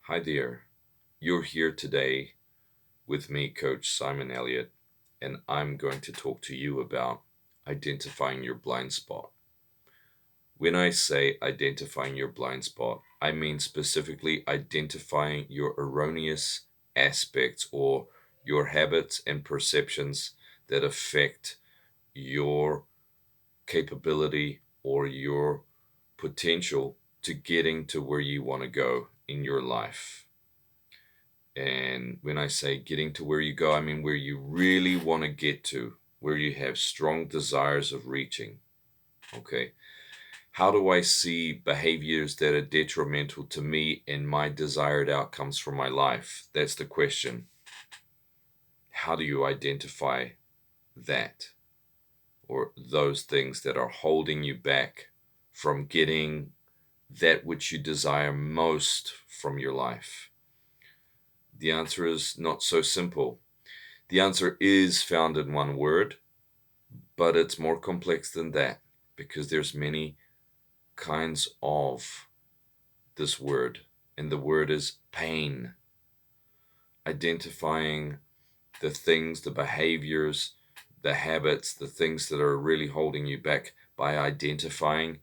Hi there. You're here today with me, Coach Simon Elliott, and I'm going to talk to you about identifying your blind spot. When I say identifying your blind spot, I mean specifically identifying your erroneous aspects or your habits and perceptions that affect your capability or your potential to getting to where you want to go in your life. And when I say getting to where you go, I mean where you really want to get to, where you have strong desires of reaching. Okay. How do I see behaviors that are detrimental to me and my desired outcomes for my life? That's the question. How do you identify that or those things that are holding you back from getting that which you desire most from your life? The answer is not so simple. The answer is found in one word, but it's more complex than that because there's many kinds of this word, and the word is pain. Identifying the things, the behaviors, the habits, the things that are really holding you back by identifying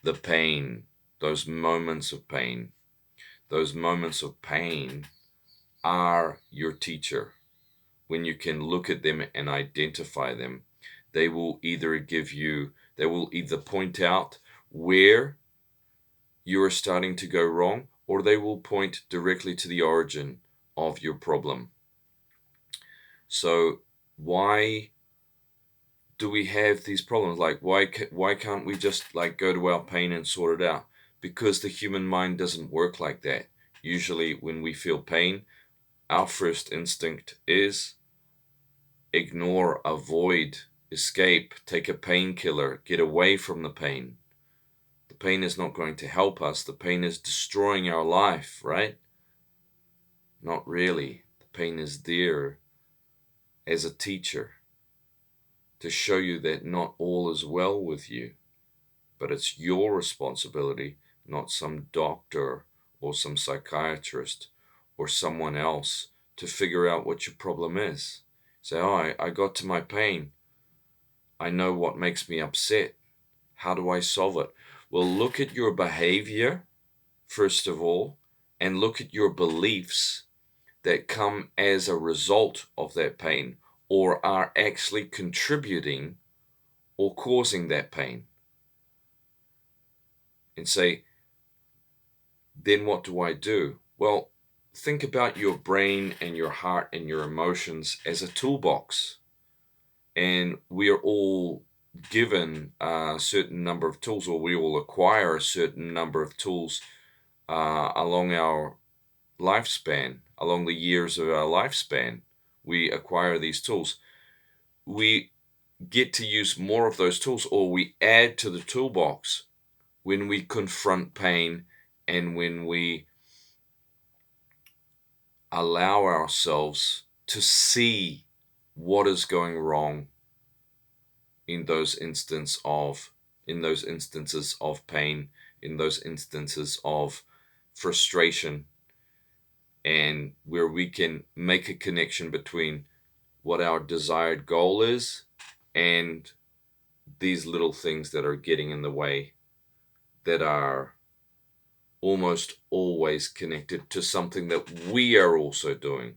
the pain, those moments of pain. Those moments of pain are your teacher. When you can look at them and identify them, they will either point out where you are starting to go wrong, or they will point directly to the origin of your problem. So, why do we have these problems? Like, why can't we just like go to our pain and sort it out? Because the human mind doesn't work like that. Usually, when we feel pain, our first instinct is ignore, avoid, escape, take a painkiller, get away from the pain. The pain is not going to help us. The pain is destroying our life, right? Not really. The pain is there as a teacher to show you that not all is well with you, but it's your responsibility, not some doctor or some psychiatrist or someone else to figure out what your problem is. Say, oh, I got to my pain. I know what makes me upset. How do I solve it? Well, look at your behavior, first of all, and look at your beliefs that come as a result of that pain or are actually contributing or causing that pain. And say, then what do I do? Well, think about your brain and your heart and your emotions as a toolbox. And we are all given a certain number of tools, or we all acquire a certain number of tools along our lifespan, along the years of our lifespan. We acquire these tools. We get to use more of those tools, or we add to the toolbox when we confront pain and when we allow ourselves to see what is going wrong in those instances of pain, in those instances of frustration, and where we can make a connection between what our desired goal is and these little things that are getting in the way, that are almost always connected to something that we are also doing.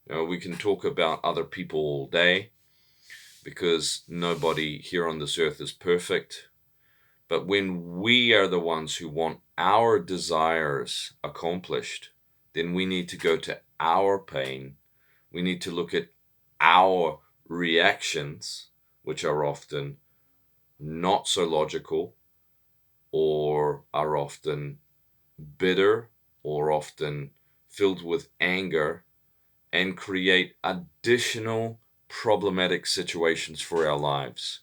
We can talk about other people all day because nobody here on this earth is perfect. But when we are the ones who want our desires accomplished, then we need to go to our pain. We need to look at our reactions, which are often not so logical, or are often bitter, or often filled with anger, and create additional problematic situations for our lives.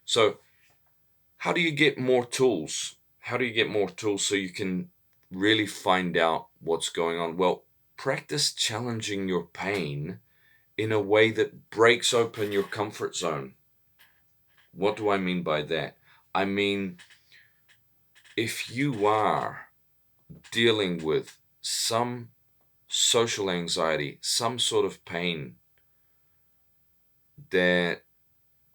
So, how do you get more tools? How do you get more tools so you can really find out what's going on? Well, practice challenging your pain in a way that breaks open your comfort zone. What do I mean by that? I mean, if you are dealing with some social anxiety, some sort of pain that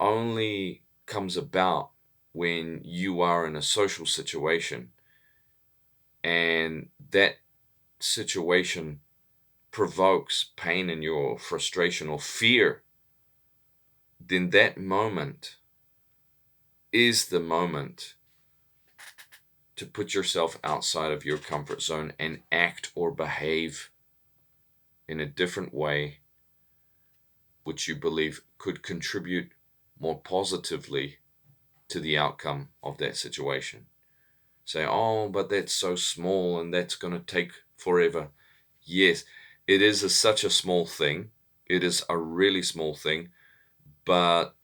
only comes about when you are in a social situation and that situation provokes pain in you or frustration or fear, then that moment is the moment to put yourself outside of your comfort zone and act or behave in a different way, which you believe could contribute more positively to the outcome of that situation. Say, oh, but that's so small and that's going to take forever. Yes, it is such a small thing. It is a really small thing. But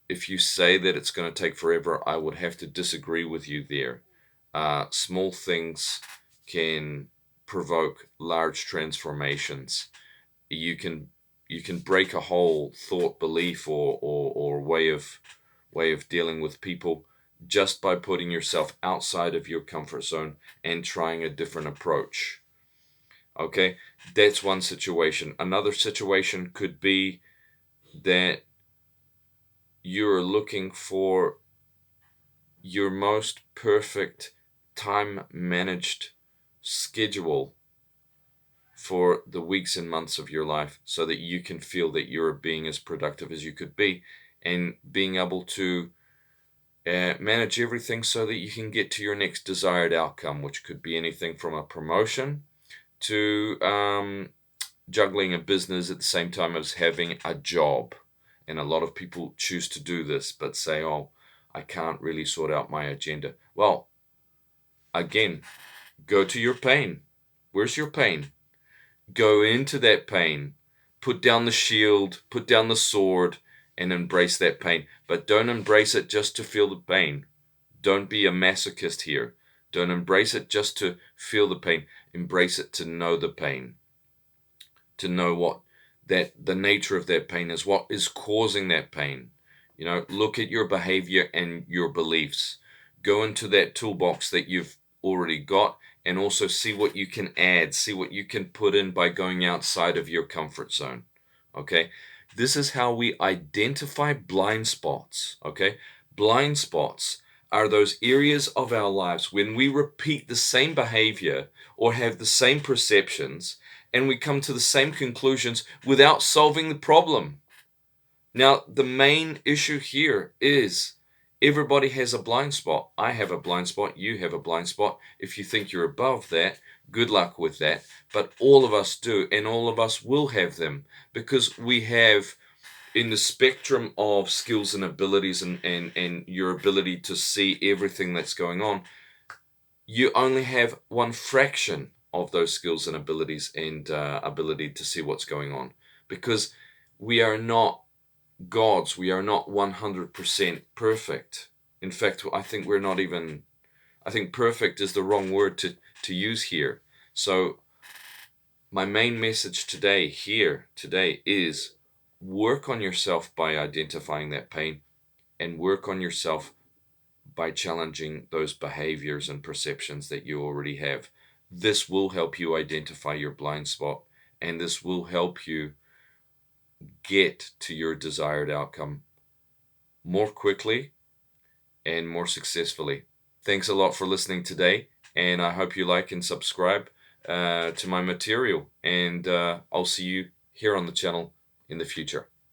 if you say that it's going to take forever, I would have to disagree with you there. Small things can provoke large transformations. You can break a whole thought, belief, or way of dealing with people just by putting yourself outside of your comfort zone and trying a different approach. Okay, that's one situation. Another situation could be that you're looking for your most perfect time managed schedule for the weeks and months of your life so that you can feel that you're being as productive as you could be and being able to manage everything so that you can get to your next desired outcome, which could be anything from a promotion to juggling a business at the same time as having a job. And a lot of people choose to do this, but say, oh, I can't really sort out my agenda. Well, again, go to your pain. Where's your pain? Go into that pain. Put down the shield, put down the sword, and embrace that pain. But don't embrace it just to feel the pain. Don't be a masochist here. Don't embrace it just to feel the pain. Embrace it to know the pain. To know what the nature of that pain is, what is causing that pain. Look at your behavior and your beliefs. Go into that toolbox that you've already got and also see what you can add, see what you can put in by going outside of your comfort zone. Okay? This is how we identify blind spots. Okay? Blind spots are those areas of our lives when we repeat the same behavior or have the same perceptions and we come to the same conclusions without solving the problem. Now, the main issue here is everybody has a blind spot. I have a blind spot. You have a blind spot. If you think you're above that, good luck with that. But all of us do, and all of us will have them because we have, in the spectrum of skills and abilities and your ability to see everything that's going on, you only have one fraction of those skills and abilities and ability to see what's going on because we are not gods. We are not 100% perfect. In fact, I think perfect is the wrong word to use here. So my main message today is work on yourself by identifying that pain and work on yourself by challenging those behaviors and perceptions that you already have. This will help you identify your blind spot, and this will help you get to your desired outcome more quickly and more successfully. Thanks a lot for listening today, and I hope you like and subscribe to my material, and I'll see you here on the channel in the future.